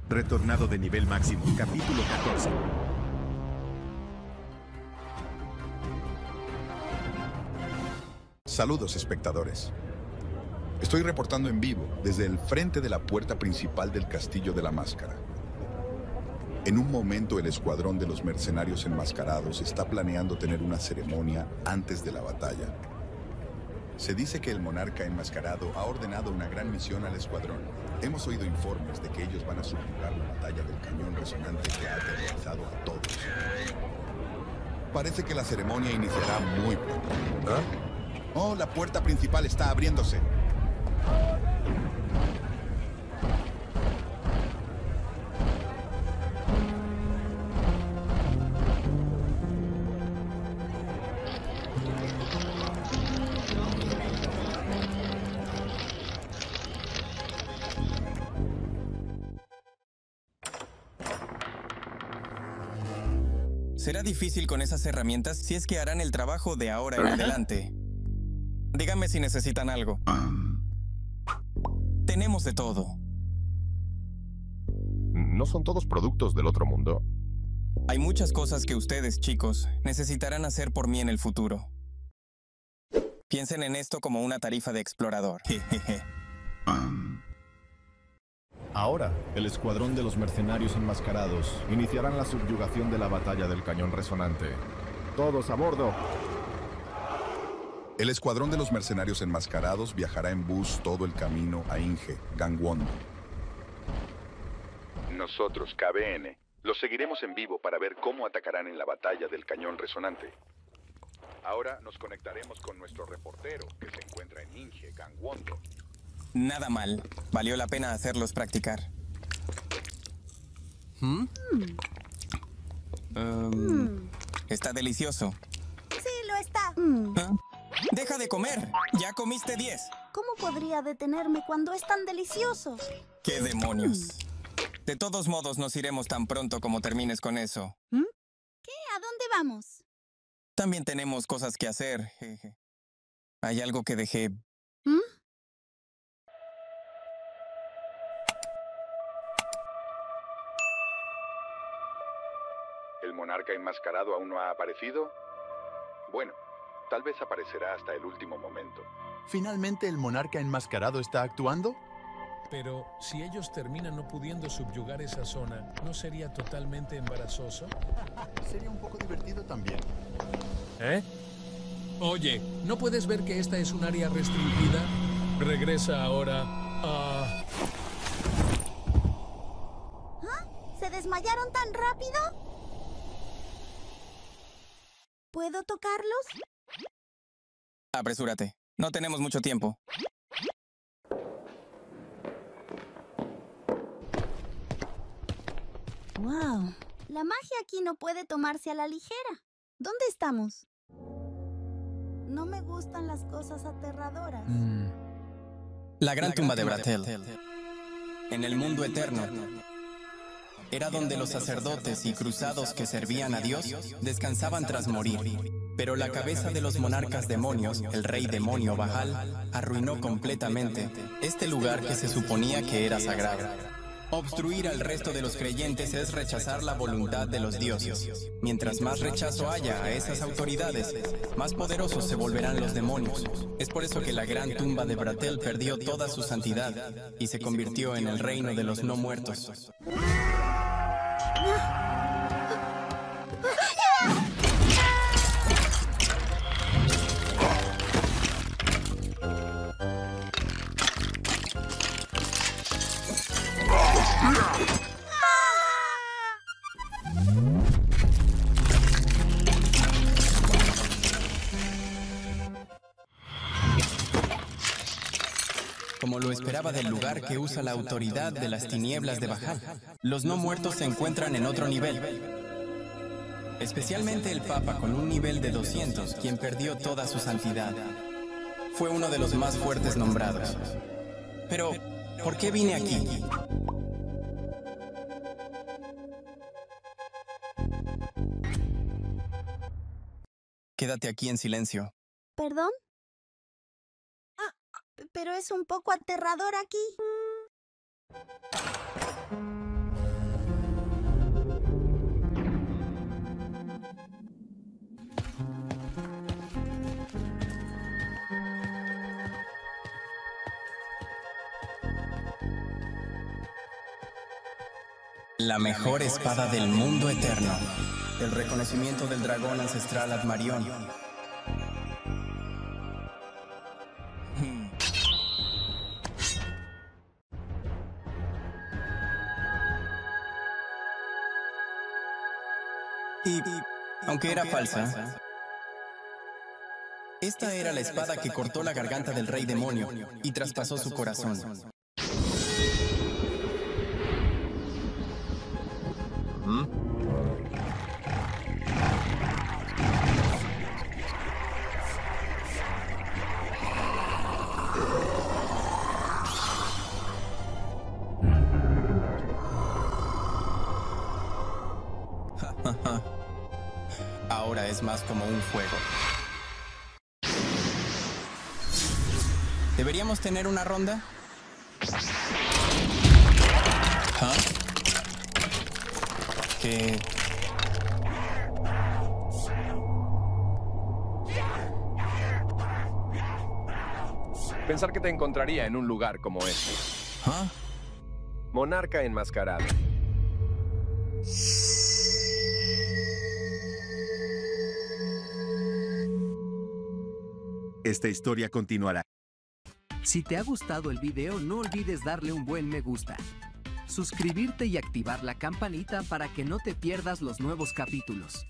Retornado de nivel máximo, capítulo 14. Saludos, espectadores. Estoy reportando en vivo desde el frente de la puerta principal del Castillo de la Máscara. En un momento, el escuadrón de los mercenarios enmascarados está planeando tener una ceremonia antes de la batalla. Se dice que el monarca enmascarado ha ordenado una gran misión al escuadrón. Hemos oído informes de que ellos van a subjugar la batalla del cañón resonante que ha aterrorizado a todos. Parece que la ceremonia iniciará muy pronto. Oh, la puerta principal está abriéndose. Será difícil con esas herramientas si es que harán el trabajo de ahora en adelante. Díganme si necesitan algo. Tenemos de todo. ¿No son todos productos del otro mundo? Hay muchas cosas que ustedes, chicos, necesitarán hacer por mí en el futuro. Piensen en esto como una tarifa de explorador. Jejeje. Ahora, el escuadrón de los mercenarios enmascarados iniciarán la subyugación de la batalla del cañón resonante. ¡Todos a bordo! El escuadrón de los mercenarios enmascarados viajará en bus todo el camino a Inge, Gangwon. Nosotros, KBN, los seguiremos en vivo para ver cómo atacarán en la batalla del cañón resonante. Ahora nos conectaremos con nuestro reportero, que se encuentra en Inge, Gangwon. Nada mal. Valió la pena hacerlos practicar. Está delicioso. Sí, lo está. ¿Ah? ¡Deja de comer! ¡Ya comiste 10! ¿Cómo podría detenerme cuando es tan delicioso? ¡Qué demonios! De todos modos, nos iremos tan pronto como termines con eso. ¿Qué? ¿A dónde vamos? También tenemos cosas que hacer. Jeje. Hay algo que dejé. ¿El monarca enmascarado aún no ha aparecido? Bueno, tal vez aparecerá hasta el último momento. ¿Finalmente el monarca enmascarado está actuando? Pero si ellos terminan no pudiendo subyugar esa zona, ¿no sería totalmente embarazoso? Sería un poco divertido también. ¿Eh? Oye, ¿no puedes ver que esta es un área restringida? Regresa ahora a... ¿Ah? ¿Se desmayaron tan rápido? ¿Puedo tocarlos? Apresúrate. No tenemos mucho tiempo. ¡Wow! La magia aquí no puede tomarse a la ligera. ¿Dónde estamos? No me gustan las cosas aterradoras. La gran tumba de Bratel. En el mundo eterno. Era donde los sacerdotes y cruzados que servían a Dios descansaban tras morir. Pero la cabeza de los monarcas demonios, el rey demonio Bajal, arruinó completamente este lugar que se suponía que era sagrado. Obstruir al resto de los creyentes es rechazar la voluntad de los dioses. Mientras más rechazo haya a esas autoridades, más poderosos se volverán los demonios. Es por eso que la gran tumba de Bratel perdió toda su santidad y se convirtió en el reino de los no muertos. Como lo esperaba del lugar que usa la autoridad de las tinieblas de Bajal, los no muertos se encuentran en otro nivel. Especialmente el Papa con un nivel de 200, quien perdió toda su santidad. Fue uno de los más fuertes nombrados. Pero, ¿por qué vine aquí? Quédate aquí en silencio. ¿Perdón? Pero es un poco aterrador aquí. La mejor espada del mundo eterno. El reconocimiento del dragón ancestral Admarión. Y, aunque era falsa, esta era la espada que cortó la garganta del rey demonio y traspasó su corazón. Ahora es más como un fuego. ¿Deberíamos tener una ronda? ¿Ah? ¿Qué? Pensar que te encontraría en un lugar como este. ¿Ah? Monarca enmascarado. Esta historia continuará. Si te ha gustado el video, no olvides darle un buen me gusta, suscribirte y activar la campanita para que no te pierdas los nuevos capítulos.